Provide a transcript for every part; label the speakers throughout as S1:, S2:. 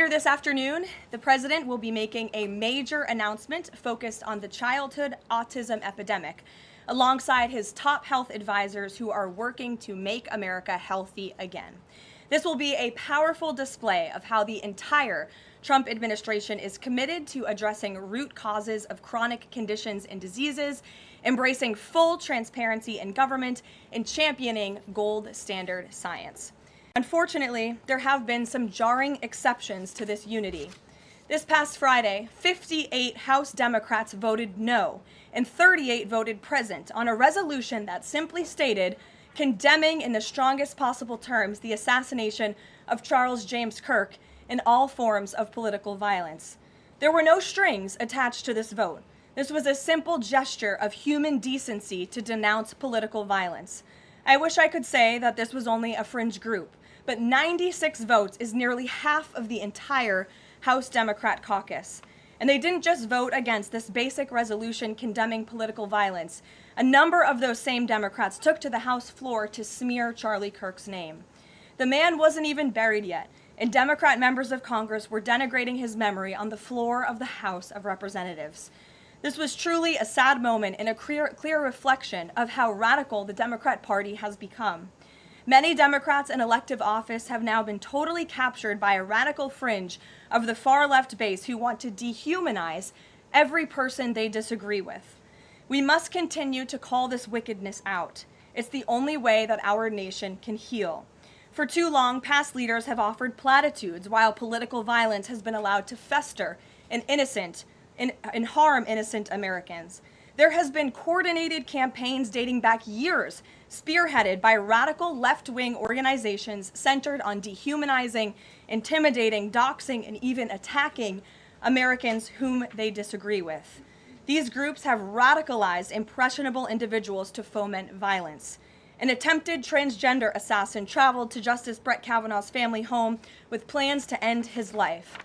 S1: Later this afternoon, the president will be making a major announcement focused on the childhood autism epidemic, alongside his top health advisors who are working to make America healthy again. This will be a powerful display of how the entire Trump administration is committed to addressing root causes of chronic conditions and diseases, embracing full transparency in government, and championing gold standard science. Unfortunately, there have been some jarring exceptions to this unity. This past Friday, 58 House Democrats voted no, and 38 voted present on a resolution that simply stated, condemning in the strongest possible terms the assassination of Charles James Kirk and all forms of political violence. There were no strings attached to this vote. This was a simple gesture of human decency to denounce political violence. I wish I could say that this was only a fringe group, but 96 votes is nearly half of the entire House Democrat caucus. And they didn't just vote against this basic resolution condemning political violence. A number of those same Democrats took to the House floor to smear Charlie Kirk's name. The man wasn't even buried yet, and Democrat members of Congress were denigrating his memory on the floor of the House of Representatives. This was truly a sad moment and a clear reflection of how radical the Democrat Party has become. Many Democrats in elective office have now been totally captured by a radical fringe of the far-left base who want to dehumanize every person they disagree with. We must continue to call this wickedness out. It's the only way that our nation can heal. For too long, past leaders have offered platitudes while political violence has been allowed to fester and harm innocent Americans. There has been coordinated campaigns dating back years, spearheaded by radical left-wing organizations centered on dehumanizing, intimidating, doxing, and even attacking Americans whom they disagree with. These groups have radicalized impressionable individuals to foment violence. An attempted transgender assassin traveled to Justice Brett Kavanaugh's family home with plans to end his life.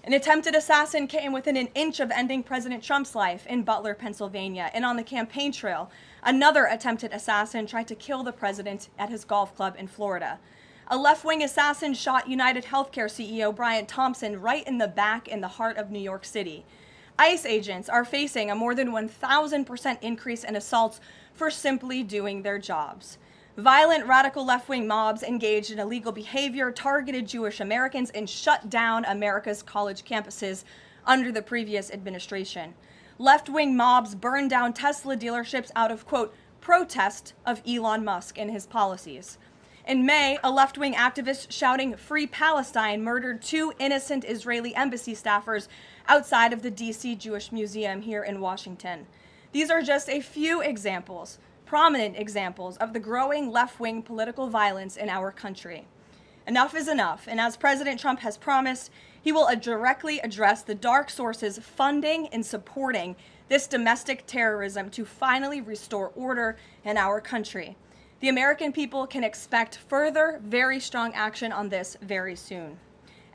S1: An attempted assassin came within an inch of ending President Trump's life in Butler, Pennsylvania, and on the campaign trail, another attempted assassin tried to kill the president at his golf club in Florida. A left-wing assassin shot United Healthcare CEO Brian Thompson right in the back in the heart of New York City. ICE agents are facing a more than 1,000% increase in assaults for simply doing their jobs. Violent radical left-wing mobs engaged in illegal behavior, targeted Jewish Americans, and shut down America's college campuses under the previous administration. Left-wing mobs burned down Tesla dealerships out of, quote, protest of Elon Musk and his policies. In May, a left-wing activist shouting "Free Palestine" murdered 2 innocent Israeli embassy staffers outside of the D.C. Jewish Museum here in Washington. These are just a few examples, prominent examples of the growing left-wing political violence in our country. Enough is enough, and as President Trump has promised, he will directly address the dark sources funding and supporting this domestic terrorism to finally restore order in our country. The American people can expect further, very strong action on this very soon.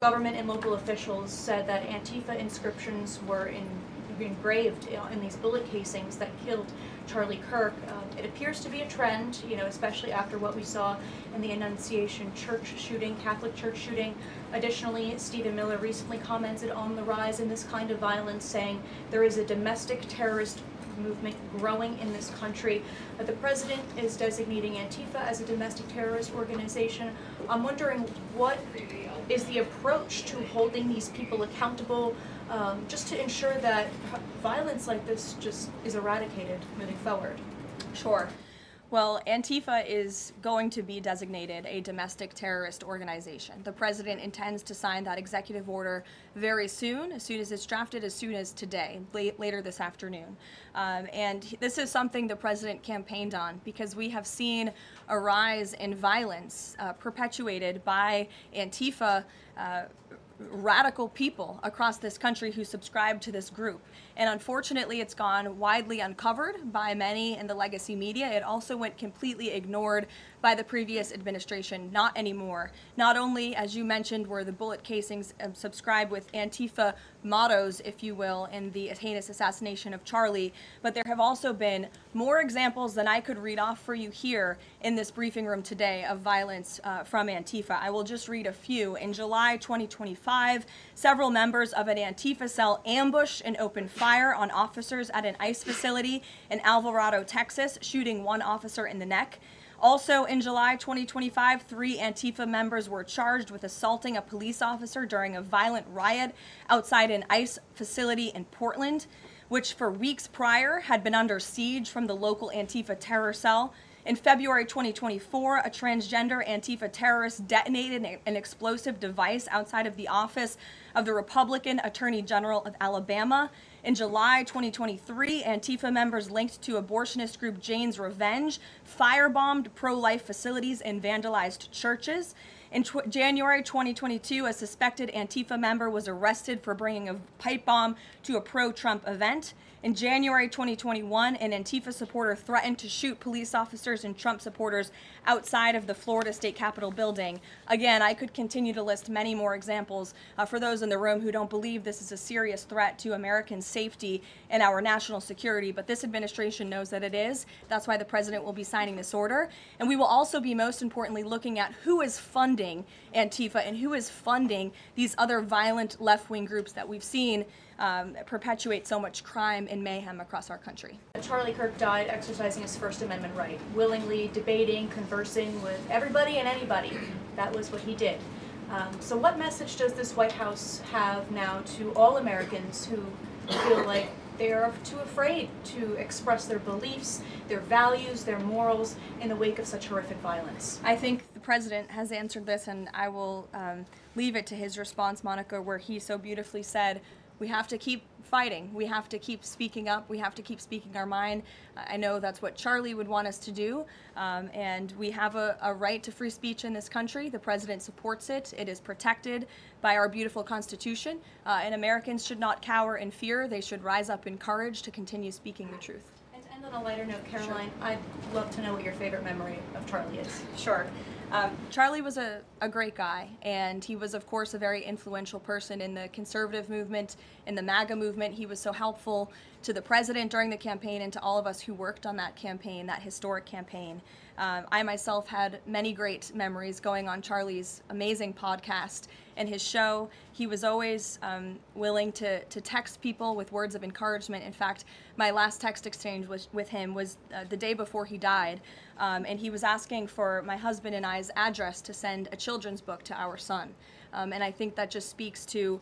S2: Government and local officials said that Antifa inscriptions were engraved in these bullet casings that killed Charlie Kirk. It appears to be a trend, especially after what we saw in the Annunciation Church shooting, Catholic church shooting. Additionally, Stephen Miller recently commented on the rise in this kind of violence, saying there is a domestic terrorist movement growing in this country. The president is designating Antifa as a domestic terrorist organization. I'm wondering, what is the approach to holding these people accountable, just to ensure that violence like this just is eradicated moving forward?
S1: Sure. Well, Antifa is going to be designated a domestic terrorist organization. The president intends to sign that executive order very soon as it's drafted, as soon as today, later this afternoon. And this is something the president campaigned on because we have seen a rise in violence perpetuated by Antifa radical people across this country who subscribe to this group. And unfortunately, it's gone widely uncovered by many in the legacy media. It also went completely ignored by the previous administration. Not anymore. Not only, as you mentioned, were the bullet casings subscribed with Antifa mottos, if you will, in the heinous assassination of Charlie, but there have also been more examples than I could read off for you here in this briefing room today of violence from Antifa. I will just read a few. In July 2025, 2005, several members of an Antifa cell ambushed and opened fire on officers at an ICE facility in Alvarado, Texas, shooting one officer in the neck. Also in July 2025, 3 Antifa members were charged with assaulting a police officer during a violent riot outside an ICE facility in Portland, which for weeks prior had been under siege from the local Antifa terror cell. In February 2024, a transgender Antifa terrorist detonated an explosive device outside of the office of the Republican Attorney General of Alabama. In July 2023, Antifa members linked to abortionist group Jane's Revenge firebombed pro-life facilities and vandalized churches. In January 2022, a suspected Antifa member was arrested for bringing a pipe bomb to a pro-Trump event. In January 2021, an Antifa supporter threatened to shoot police officers and Trump supporters outside of the Florida State Capitol building. Again, I could continue to list many more examples for those in the room who don't believe this is a serious threat to American safety and our national security, but this administration knows that it is. That's why the president will be signing this order. And we will also be, most importantly, looking at who is funding Antifa and who is funding these other violent left-wing groups that we've seen perpetuate so much crime and mayhem across our country.
S2: Charlie Kirk died exercising his First Amendment right, willingly debating, conversing with everybody and anybody. That was what he did. So what message does this White House have now to all Americans who feel like they are too afraid to express their beliefs, their values, their morals in the wake of such horrific violence?
S1: I think the president has answered this, and I will leave it to his response, Monica, where he so beautifully said, we have to keep fighting. We have to keep speaking up. We have to keep speaking our mind. I know that's what Charlie would want us to do. And we have a right to free speech in this country. The president supports it. It is protected by our beautiful Constitution. And Americans should not cower in fear. They should rise up in courage to continue speaking the truth.
S2: And to end on a lighter note, Caroline, sure. I'd love to know what your favorite memory of Charlie is.
S1: Sure. Charlie was a great guy, and he was, of course, a very influential person in the conservative movement, in the MAGA movement. He was so helpful to the president during the campaign and to all of us who worked on that campaign, that historic campaign. I myself had many great memories going on Charlie's amazing podcast and his show. He was always willing to text people with words of encouragement. In fact, my last text exchange with him was the day before he died, and he was asking for my husband and I's address to send a children's book to our son. And I think that just speaks to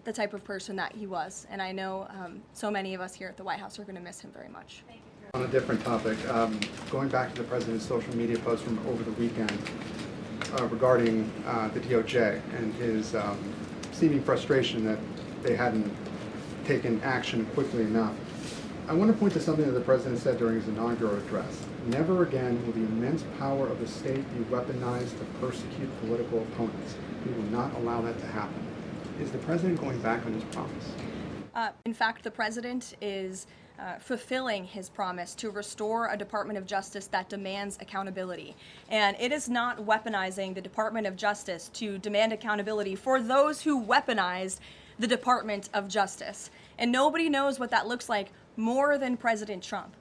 S1: the type of person that he was. And I know so many of us here at the White House are going to miss him very much.
S2: Thank you.
S3: On a different topic, going back to the president's social media post from over the weekend regarding the DOJ and his seeming frustration that they hadn't taken action quickly enough. I want to point to something that the president said during his inaugural address. Never again will the immense power of the state be weaponized to persecute political opponents. We will not allow that to happen. Is the president going back on his promise?
S1: In fact, the president is fulfilling his promise to restore a Department of Justice that demands accountability. And it is not weaponizing the Department of Justice to demand accountability for those who weaponized the Department of Justice. And nobody knows what that looks like more than President Trump.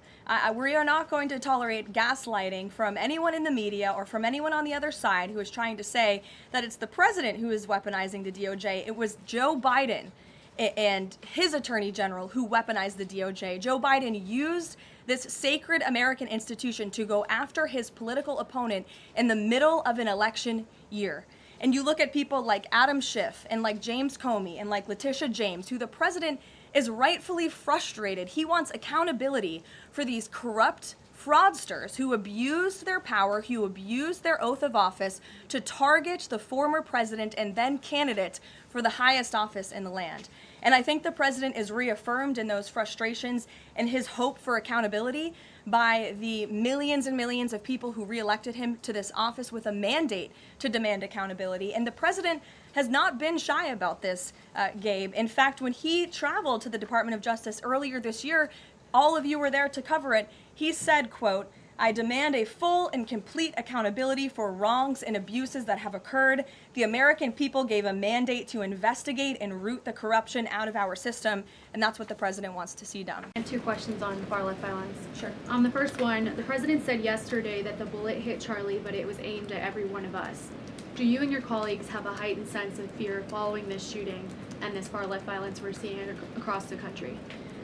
S1: We are not going to tolerate gaslighting from anyone in the media or from anyone on the other side who is trying to say that it's the president who is weaponizing the DOJ. It was Joe Biden and his attorney general who weaponized the DOJ. Joe Biden used this sacred American institution to go after his political opponent in the middle of an election year. And you look at people like Adam Schiff and like James Comey and like Letitia James, who the president is rightfully frustrated. He wants accountability for these corrupt fraudsters who abused their power, who abused their oath of office to target the former president and then candidate for the highest office in the land. And I think the president is reaffirmed in those frustrations and his hope for accountability by the millions and millions of people who reelected him to this office with a mandate to demand accountability. And the president has not been shy about this, Gabe. In fact, when he traveled to the Department of Justice earlier this year, all of you were there to cover it, he said, quote, "I demand a full and complete accountability for wrongs and abuses that have occurred. The American people gave a mandate to investigate and root the corruption out of our system," and that's what the president wants to see done.
S4: I have 2 questions on far-left violence.
S1: Sure.
S4: The first one, the president said yesterday that the bullet hit Charlie, but it was aimed at every one of us. Do you and your colleagues have a heightened sense of fear following this shooting and this far-left violence we're seeing across the country?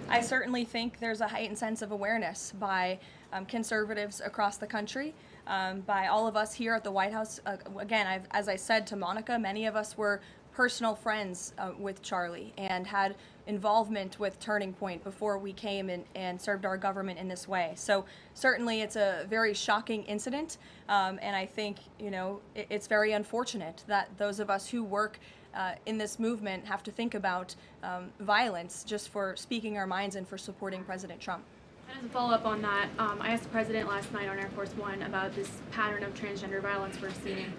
S1: I certainly think there's a heightened sense of awareness by conservatives across the country, by all of us here at the White House. Again, as I said to Monica, many of us were personal friends with Charlie and had involvement with Turning Point before we came and served our government in this way. So certainly it's a very shocking incident, and I think, you know, it's very unfortunate that those of us who work in this movement have to think about violence just for speaking our minds and for supporting President Trump.
S4: And as a follow-up on that, I asked the president last night on Air Force One about this pattern of transgender violence we're seeing.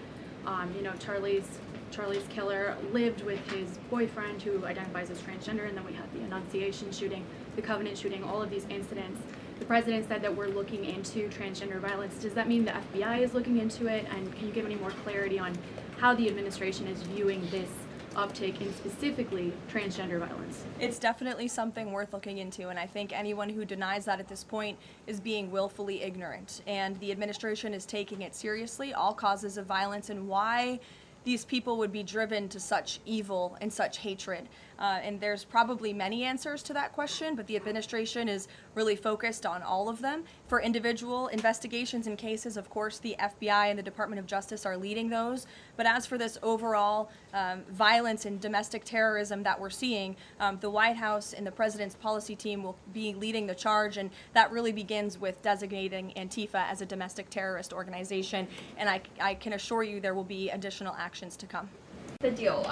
S4: You know, Charlie's killer lived with his boyfriend who identifies as transgender, and then we had the Annunciation shooting, the Covenant shooting, all of these incidents. The president said that we're looking into transgender violence. Does that mean the FBI is looking into it? And can you give any more clarity on how the administration is viewing this uptick in specifically transgender violence?
S1: It's definitely something worth looking into, and I think anyone who denies that at this point is being willfully ignorant. And the administration is taking it seriously, all causes of violence, and why these people would be driven to such evil and such hatred. And there's probably many answers to that question, but the administration is really focused on all of them. For individual investigations and cases, of course, the FBI and the Department of Justice are leading those. But as for this overall violence and domestic terrorism that we're seeing, the White House and the president's policy team will be leading the charge, and that really begins with designating Antifa as a domestic terrorist organization. And I can assure you there will be additional actions to come.
S5: The deal,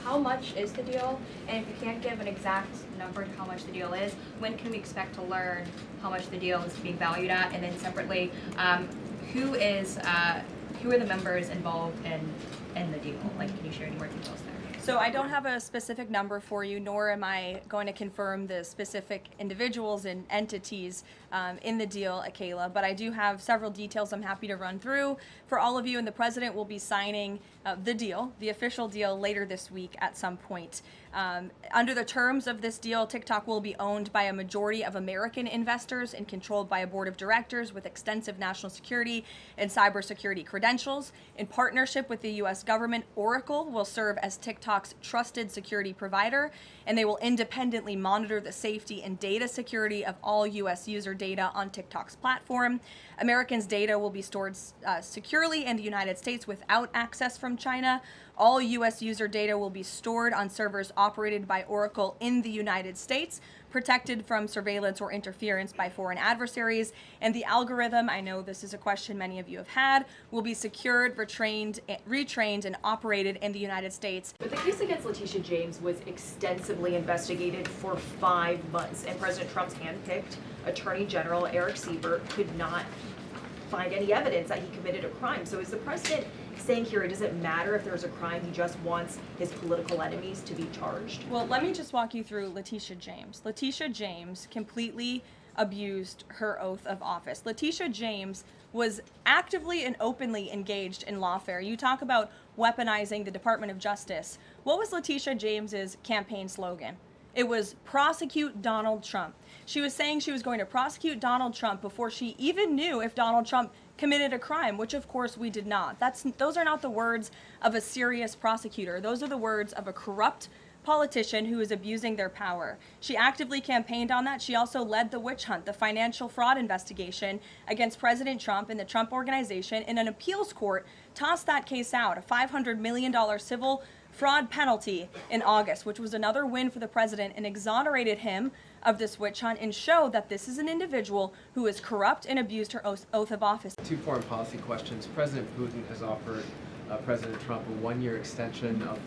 S5: how much is the deal? And if you can't give an exact number to how much the deal is, when can we expect to learn how much the deal is being valued at? And then separately, who are the members involved in the deal? Like, can you share any more details there?
S1: So I don't have a specific number for you, nor am I going to confirm the specific individuals and entities in the deal, Kayla, but I do have several details I'm happy to run through for all of you, and the president will be signing the deal, the official deal, later this week at some point. Under the terms of this deal, TikTok will be owned by a majority of American investors and controlled by a board of directors with extensive national security and cybersecurity credentials. In partnership with the U.S. government, Oracle will serve as TikTok's trusted security provider, and they will independently monitor the safety and data security of all U.S. user data on TikTok's platform. Americans' data will be stored securely in the United States without access from China. All U.S. user data will be stored on servers operated by Oracle in the United States, protected from surveillance or interference by foreign adversaries. And the algorithm, I know this is a question many of you have had, will be secured, retrained, and operated in the United States.
S6: But the case against Letitia James was extensively investigated for 5 months, and President Trump's handpicked Attorney General Eric Siebert could not find any evidence that he committed a crime. So is the president saying here it doesn't matter if there's a crime, he just wants his political enemies to be charged?
S1: Well, let me just walk you through Letitia James. Letitia James completely abused her oath of office. Letitia James was actively and openly engaged in lawfare. You talk about weaponizing the Department of Justice. What was Letitia James's campaign slogan? It was prosecute Donald Trump. She was saying she was going to prosecute Donald Trump before she even knew if Donald Trump committed a crime, which of course we did not. Those are not the words of a serious prosecutor. Those are the words of a corrupt politician who is abusing their power. She actively campaigned on that. She also led the witch hunt, the financial fraud investigation against President Trump and the Trump Organization, and an appeals court tossed that case out, a $500 million civil fraud penalty in August, which was another win for the president, and exonerated him of this witch hunt and showed that this is an individual who is corrupt and abused her oath of office.
S7: 2 foreign policy questions. President Putin has offered President Trump a 1-year extension of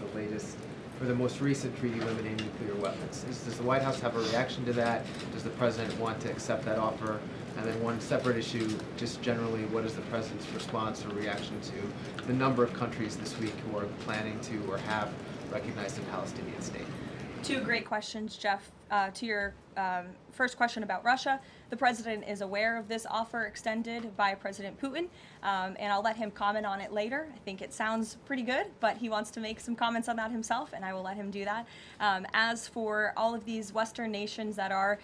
S7: the most recent treaty limiting nuclear weapons. Does the White House have a reaction to that? Does the president want to accept that offer? And then one separate issue, just generally, what is the president's response or reaction to the number of countries this week who are planning to or have recognized a Palestinian state?
S1: 2 great questions, Jeff. to your first question about Russia, the president is aware of this offer extended by President Putin, and I'll let him comment on it later. I think it sounds pretty good, but he wants to make some comments on that himself, and I will let him do that. As for all of these Western nations that are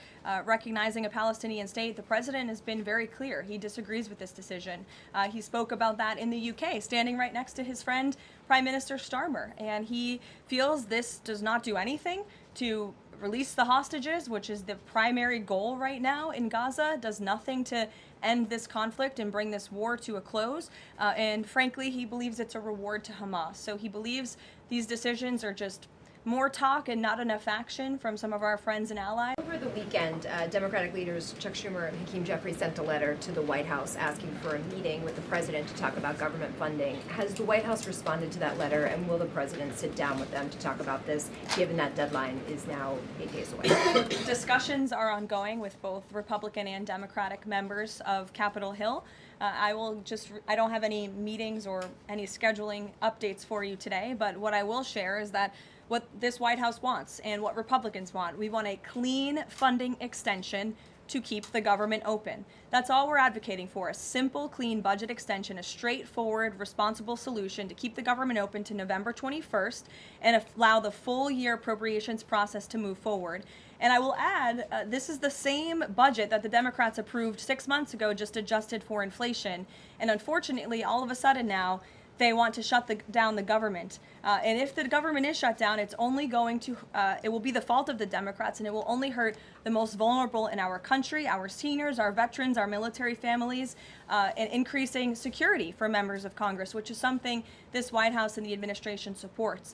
S1: recognizing a Palestinian state, the president has been very clear. He disagrees with this decision. He spoke about that in the UK, standing right next to his friend, Prime Minister Starmer, and he feels this does not do anything to release the hostages, which is the primary goal right now in Gaza, does nothing to end this conflict and bring this war to a close. And frankly, he believes it's a reward to Hamas. So he believes these decisions are just more talk and not enough action from some of our friends and allies.
S8: Over the weekend, Democratic leaders Chuck Schumer and Hakeem Jeffries sent a letter to the White House asking for a meeting with the president to talk about government funding. Has the White House responded to that letter, and will the president sit down with them to talk about this, given that deadline is now 8 days away?
S1: Discussions are ongoing with both Republican and Democratic members of Capitol Hill. I don't have any meetings or any scheduling updates for you today, but what I will share is that what this White House wants and what Republicans want. We want a clean funding extension to keep the government open. That's all we're advocating for, a simple, clean budget extension, a straightforward, responsible solution to keep the government open to November 21st and allow the full year appropriations process to move forward. And I will add, this is the same budget that the Democrats approved 6 months ago, just adjusted for inflation. And unfortunately, all of a sudden now, they want to shut down the government. And if the government is shut down, it's only going to, it will be the fault of the Democrats, and it will only hurt the most vulnerable in our country, our seniors, our veterans, our military families, and increasing security for members of Congress, which is something this White House and the administration supports.